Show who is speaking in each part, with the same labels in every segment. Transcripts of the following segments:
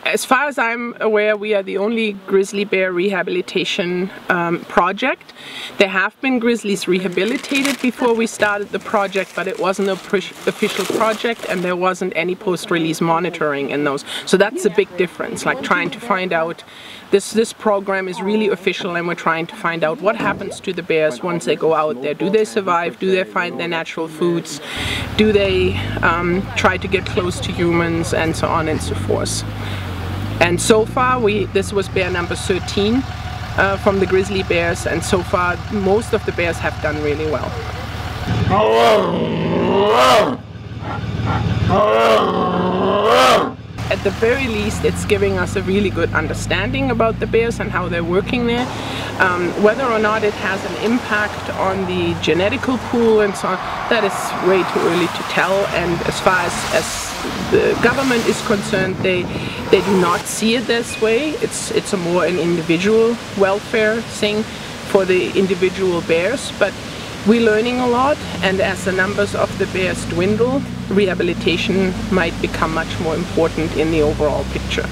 Speaker 1: As far as I'm aware, we are the only grizzly bear rehabilitation project. There have been grizzlies rehabilitated before we started the project, but it wasn't an official project and there wasn't any post-release monitoring in those. So that's a big difference, like trying to find out, this program is really official and we're trying to find out what happens to the bears once they go out there. Do they survive? Do they find their natural foods? Do they try to get close to humans, and so on and so forth. And so far, this was bear number 13 from the grizzly bears, and so far most of the bears have done really well. At the very least, it's giving us a really good understanding about the bears and how they're working there. Whether or not it has an impact on the genetical pool and so on, that is way too early to tell. And as far as the government is concerned, they do not see it this way. It's a more an individual welfare thing for the individual bears. But we're learning a lot, and as the numbers of the bears dwindle, rehabilitation might become much more important in the overall picture.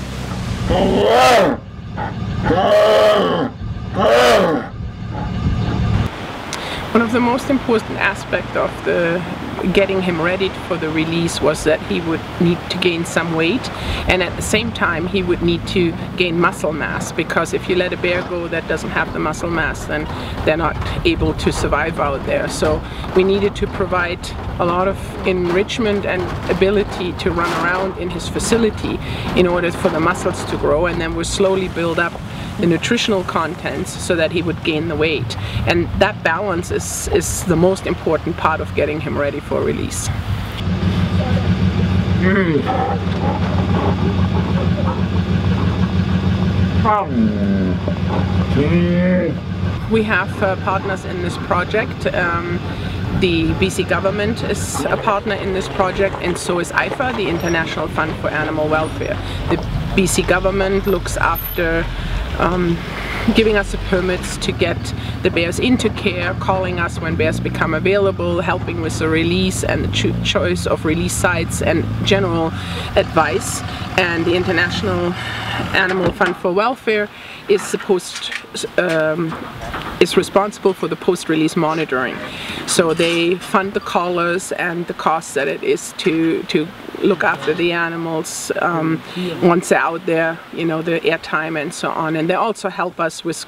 Speaker 1: One of the most important aspects of getting him ready for the release was that he would need to gain some weight, and at the same time he would need to gain muscle mass, because if you let a bear go that doesn't have the muscle mass, then they're not able to survive out there. So we needed to provide a lot of enrichment and ability to run around in his facility in order for the muscles to grow, and then we'll slowly build up the nutritional contents so that he would gain the weight. And that balance is the most important part of getting him ready for release. We have partners in this project. The BC government is a partner in this project, and so is IFA, the International Fund for Animal Welfare. The BC government looks after giving us the permits to get the bears into care, calling us when bears become available, helping with the release and the choice of release sites and general advice. And the International Animal Fund for Welfare is responsible for the post-release monitoring. So they fund the collars and the costs that it is to look after the animals once they're out there, you know, the airtime and so on. And they also help us with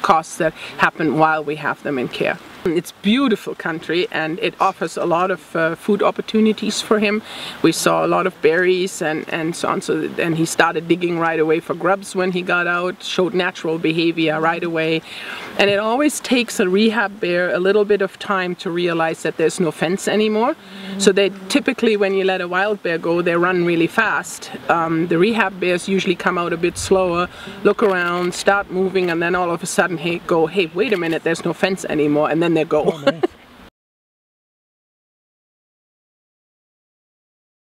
Speaker 1: costs that happen while we have them in care. It's a beautiful country, and it offers a lot of food opportunities for him. We saw a lot of berries and so on, and he started digging right away for grubs when he got out, showed natural behavior right away. And it always takes a rehab bear a little bit of time to realize that there's no fence anymore. So they typically, when you let a wild bear go, they run really fast. The rehab bears usually come out a bit slower, look around, start moving, and then all of a sudden go, hey, wait a minute, there's no fence anymore, and then they go.